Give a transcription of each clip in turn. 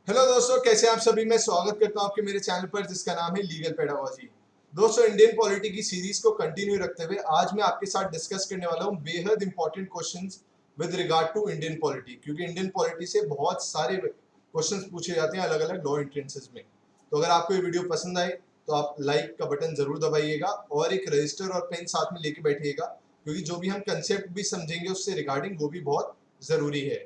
Hello दोस्तों, कैसे हैं आप सभी। मैं स्वागत करता हूं आपके मेरे चैनल पर जिसका नाम है लीगल पेडागोजी। दोस्तों, इंडियन पॉलिटी की सीरीज को कंटिन्यू रखते हुए आज मैं आपके साथ डिस्कस करने वाला हूं बेहद important questions with regard to Indian polity, क्योंकि इंडियन पॉलिटी से बहुत सारे क्वेश्चंस पूछे जाते हैं अलग अलग लॉ एंट्रेंसेस में। तो अगर आपको ये वीडियो पसंद आए तो आप लाइक का बटन जरूर दबाइएगा और एक रजिस्टर और पेन साथ में लेके बैठिएगा, क्योंकि जो भी हम कंसेप्ट भी समझेंगे उससे रिगार्डिंग वो भी बहुत जरूरी है।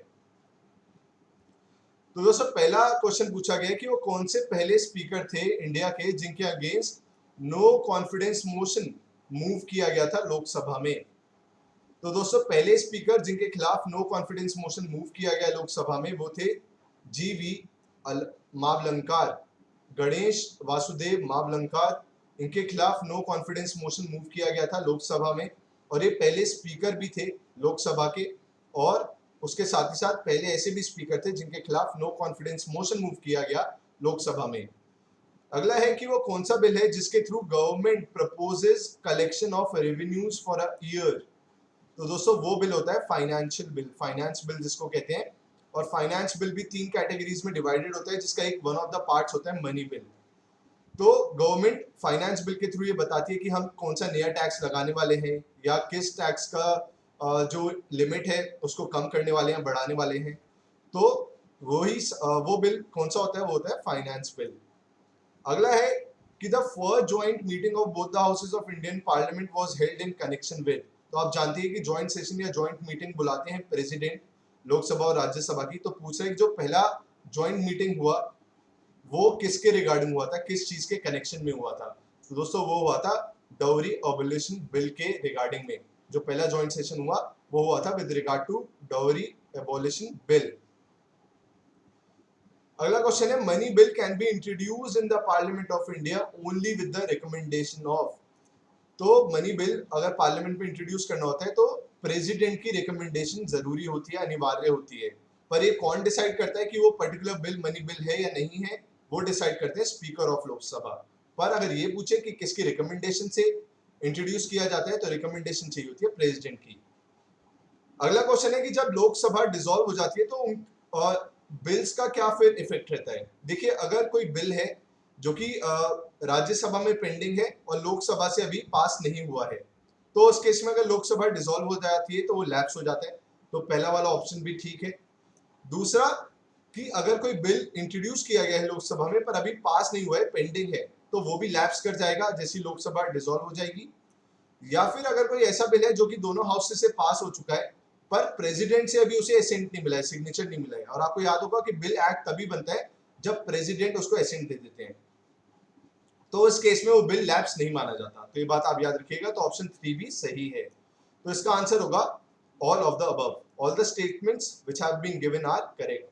तो दोस्तों, पहला क्वेश्चन पूछा गया कि वो कौन से पहले स्पीकर थे इंडिया के जिनके against no confidence motion move किया गया था लोकसभा में। तो दोस्तों, पहले स्पीकर जिनके खिलाफ नो कॉन्फिडेंस मोशन मूव किया गया लोकसभा में वो थे जीवी मावलंकर, गणेश वासुदेव मावलंकर। इनके खिलाफ नो कॉन्फिडेंस मोशन मूव किया गया था लोकसभा में और ये पहले स्पीकर भी थे लोकसभा के। और उसके साथ ही साथ पहले ऐसे भी स्पीकर थे जिनके खिलाफ नो कॉन्फिडेंस मोशन मूव किया गया लोकसभा में। अगला है कि वो कौन सा बिल है जिसके through government proposes collection of revenues for a year. तो दोस्तों, वो बिल होता है फाइनेंशियल बिल, फाइनेंस बिल जिसको कहते हैं। और फाइनेंस बिल भी तीन कैटेगरीज में डिवाइडेड होता है, जिसका एक वन ऑफ द पार्ट्स होता है मनी बिल। तो गवर्नमेंट फाइनेंस बिल के थ्रू ये बताती है कि हम कौन सा नया टैक्स लगाने वाले हैं या किस टैक्स का जो लिमिट है उसको कम करने वाले हैं, बढ़ाने वाले हैं। तो वो बिल कौन सा होता है, वो होता है फाइनेंस बिल। अगला है कि the first joint meeting of both the houses of Indian parliament was held in connection with. तो आप जानते हैं कि जॉइंट सेशन या जॉइंट मीटिंग बुलाते हैं प्रेसिडेंट लोकसभा और राज्यसभा की। तो पूछ रहे हैं कि जो पहला जॉइंट मीटिंग हुआ वो किसके रिगार्डिंग हुआ था, किस चीज के कनेक्शन में हुआ था। तो दोस्तों, वो हुआ था डाउरी एबॉलिशन बिल के रिगार्डिंग में। जो पहला जॉइंट सेशन हुआ वो हुआ था with regard to dowry abolition bill. अगला क्वेश्चन है money bill can be introduced in the parliament of India only with the recommendation of. तो मनी बिल अगर पार्लियामेंट में इंट्रोड्यूस करना होता है तो प्रेसिडेंट की रिकमेंडेशन जरूरी होती है, अनिवार्य होती है। पर ये कौन डिसाइड करता है कि वो पर्टिकुलर बिल मनी बिल है या नहीं है, वो डिसाइड करते हैं स्पीकर ऑफ लोकसभा। पर अगर ये पूछे कि किसकी रिकमेंडेशन से इंट्रोड्यूस किया जाता है तो रिकमेंडेशन चाहिए होती है प्रेसिडेंट की। अगला क्वेश्चन है कि जब लोकसभा डिसॉल्व हो जाती है तो बिल्स का क्या फिर इफेक्ट रहता है। देखिए, अगर कोई बिल है जो कि राज्यसभा में पेंडिंग है और लोकसभा से अभी पास नहीं हुआ है, तो उस केस में अगर लोकसभा डिसॉल्व हो जाती है तो वो लैप्स हो जाता है। तो पहला वाला ऑप्शन भी ठीक है। दूसरा, कि अगर कोई बिल इंट्रोड्यूस किया गया है लोकसभा में पर अभी पास नहीं हुआ है, पेंडिंग है, तो वो भी लैप्स कर जाएगा जैसी लोकसभा डिसॉल्व हो जाएगी। या फिर अगर कोई ऐसा बिल है जो कि दोनों हाउस से पास हो चुका है पर प्रेसिडेंट से अभी उसे एसेंट नहीं मिला है, सिग्नेचर नहीं मिला है। और आपको याद होगा कि बिल एक्ट तभी बनता है जब प्रेसिडेंट उसको एसेंट दे देते हैं, तो इस केस में वो बिल लैप्स नहीं माना जाता। तो ये बात आप याद रखिएगा। तो ऑप्शन 3 भी सही है। तो इसका आंसर होगा all of the above, all the statements which have been given are correct.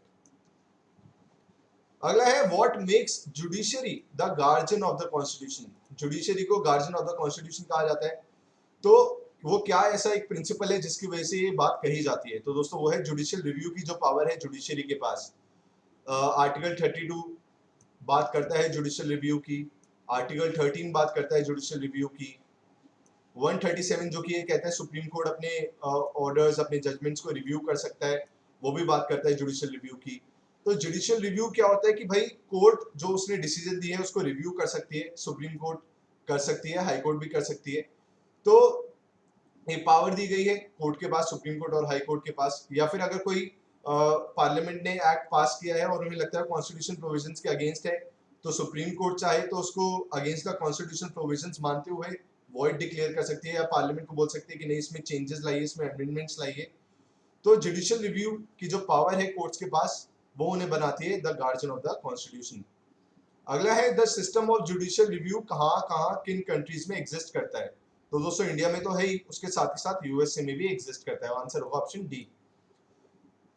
अगला है what makes judiciary the guardian of the constitution. Judiciary को गार्जियन ऑफ द कॉन्स्टिट्यूशन कहा जाता है। तो वो क्या ऐसा एक प्रिंसिपल है जिसकी वजह से ये बात कही जाती है। तो दोस्तों, वो है जुडिशियल रिव्यू की जो पावर है जुडिशरी के पास। आर्टिकल 32 बात करता है जुडिशियल रिव्यू की। आर्टिकल 13 बात करता है जुडिशियल रिव्यू की। 137 जो कि ये कहता है सुप्रीम कोर्ट अपने ऑर्डर्स, अपने जजमेंट्स को रिव्यू कर सकता है, वो भी बात करता है जुडिशियल रिव्यू की। तो जुडिशियल रिव्यू क्या होता है कि भाई कोर्ट जो उसने डिसीजन दिए है उसको रिव्यू कर सकती है, सुप्रीम कोर्ट कर सकती है, हाई कोर्ट भी कर सकती है। तो ये पावर दी गई है कोर्ट के पास, सुप्रीम कोर्ट और हाई कोर्ट के पास। या फिर अगर कोई पार्लियामेंट ने एक्ट पास किया है और उन्हें लगता है कॉन्स्टिट्यूशन प्रोविजंस के अगेंस्ट है, तो सुप्रीम कोर्ट चाहे तो उसको अगेंस्ट द कॉन्स्टिट्यूशन प्रोविजंस मानते हुए वॉइड डिक्लेयर कर सकती है, या पार्लियामेंट को बोल सकती है कि नहीं, इसमें चेंजेस लाइए, इसमें अमेंडमेंट्स लाइए। तो जुडिशियल रिव्यू की जो पावर है कोर्ट्स के पास, वो उन्हें बनाती है the guardian of the constitution. अगला है the system of judicial review कहाँ कहाँ किन कंट्रीज में एग्जिस्ट करता है। तो दोस्तों, इंडिया में तो है ही, उसके साथ ही साथ यूएसए में भी एग्जिस्ट करता है। आंसर होगा ऑप्शन डी।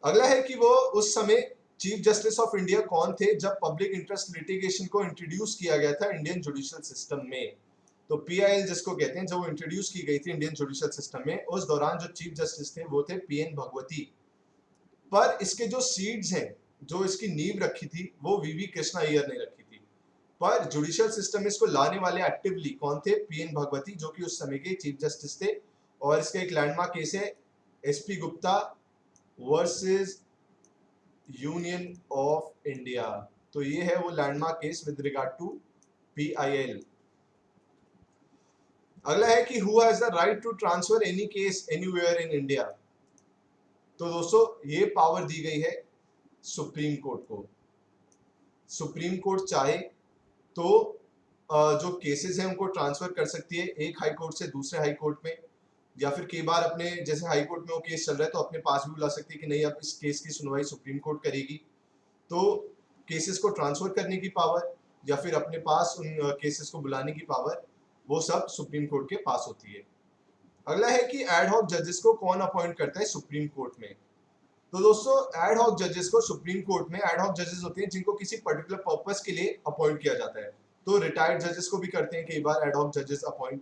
अगला है कि वो उस समय चीफ जस्टिस ऑफ इंडिया कौन थे जब पब्लिक इंटरेस्ट लिटिगेशन को इंट्रोड्यूस किया गया था इंडियन जुडिशियल सिस्टम में। तो पीआईएल जिसको कहते हैं, जब वो इंट्रोड्यूस की गई थी इंडियन जुडिशियल सिस्टम में, उस दौरान जो चीफ जस्टिस थे वो थे पीएन भगवती। पर इसके जो सीड्स हैं, जो इसकी नींव रखी थी, वो वीवी कृष्णा अय्यर ने रखी थी। पर जुडिशियल सिस्टम में इसको लाने वाले एक्टिवली कौन थे, पीएन भगवती, जो कि उस समय के चीफ जस्टिस थे। और इसका एक लैंडमार्क केस है SP Gupta versus Union of India. तो ये है वो landmark case with regard to PIL। अगला है कि who has the right to transfer any case anywhere in India. तो दोस्तों ये पावर दी गई है सुप्रीम कोर्ट को। सुप्रीम कोर्ट चाहे तो जो केसेस हैं उनको ट्रांसफर कर सकती है एक हाई कोर्ट से दूसरे हाई कोर्ट में, या फिर कई बार अपने जैसे हाई कोर्ट में वो केस चल रहा है तो अपने पास भी बुला सकती है कि नहीं अब इस केस की सुनवाई सुप्रीम कोर्ट करेगी। तो केसेस को ट्रांसफर करने की पावर या फिर अपने पास उन केसेस को बुलाने की पावर वो सब सुप्रीम कोर्ट के पास होती है। अगला है कि एड हॉक जजेस को कौन अपॉइंट करता है सुप्रीम कोर्ट में। तो दोस्तों एड हॉक जजेस को सुप्रीम कोर्ट में एड हॉक जजेस होते हैं जिनको किसी पर्टिकुलर पर्पस के लिए अपॉइंट किया जाता है। तो रिटायर्ड जजेस को भी करते हैं कई बार एड हॉक जजेस अपॉइंट।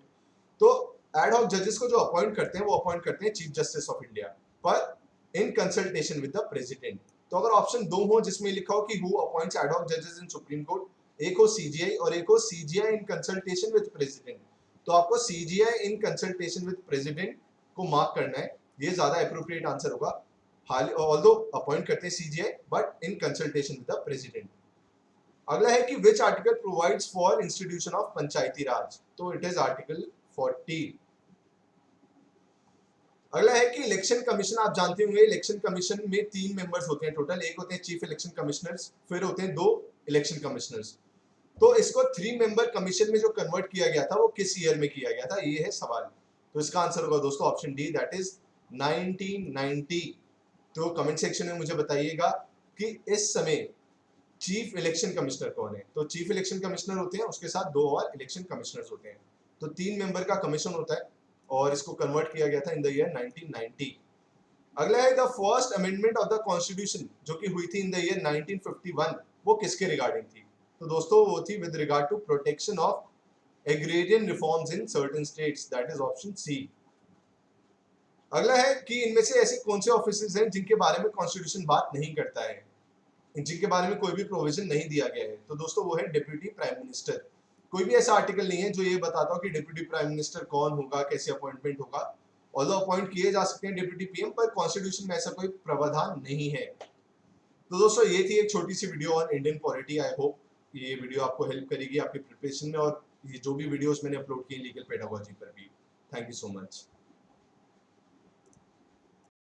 तो एड हॉक जजेस को जो अपॉइंट करते हैं वो अपॉइंट करते हैं चीफ जस्टिस ऑफ इंडिया, पर इन कंसल्टेशन विद द प्रेसिडेंट। तो अगर ऑप्शन दो हो जिसमें लिखा हो कि हु अपॉइंट्स एड हॉक जजेस इन सुप्रीम कोर्ट, एक हो CJI और एक हो CJI in consultation with president, तो आपको CJI in consultation with president को मार्क करना है, ये ज्यादा एप्रोप्रिएट आंसर होगा। ऑल्दो अपॉइंट करते हैं CJI but in consultation with the president. अगला है कि which article provides for institution of Panchayati Raj. तो इट इज आर्टिकल 40। अगला है कि इलेक्शन कमीशन, आप जानते होंगे इलेक्शन कमीशन में 3 मेंबर्स होते हैं टोटल, एक होते हैं चीफ इलेक्शन कमिश्नर्स, फिर होते हैं 2 इलेक्शन कमिश्नर्स। तो इसको 3 मेंबर कमीशन में जो कन्वर्ट किया गया था वो किस ईयर में किया गया था, ये है सवाल। तो इसका आंसर होगा दोस्तों ऑप्शन डी, दैट इज 1990। तो कमेंट सेक्शन में मुझे बताइएगा कि इस समय चीफ इलेक्शन कमिश्नर कौन है। तो चीफ इलेक्शन कमिश्नर होते हैं, उसके साथ 2 और इलेक्शन कमिश्नर्स होते हैं। तो 3 मेंबर का कमीशन होता है और इसको कन्वर्ट किया गया था इन द ईयर 1990। अगला है the first amendment of the constitution जो कि हुई थी इन द ईयर 1951, वो किसके रिगार्डिंग थी। तो दोस्तों वो थी with regard to protection of agrarian reforms in certain states, that is option C. अगला है कि इनमें से ऐसे कौन से ऑफिसेज हैं जिनके बारे में कॉन्स्टिट्यूशन बात नहीं करता है, जिनके बारे में कोई भी प्रोविजन नहीं दिया गया है। तो दोस्तों वो है डिप्यूटी प्राइम मिनिस्टर। कोई भी ऐसा आर्टिकल नहीं है जो ये बताता हो कि डिप्यूटी प्राइम मिनिस्टर कौन होगा, कैसे अपॉइंटमेंट होगा। ऑल्दो अपॉइंट किए जा सकते हैं डिप्यूटी PM, पर कॉन्स्टिट्यूशन में ऐसा कोई प्रावधान नहीं है। तो दोस्तों ये थी एक छोटी सी video on Indian polity. I hope ये वीडियो आपको हेल्प करेगी आपकी प्रिपरेशन में, और ये जो भी वीडियोस मैंने अपलोड किए लीगल पेडागोजी पर भी। Thank you so much.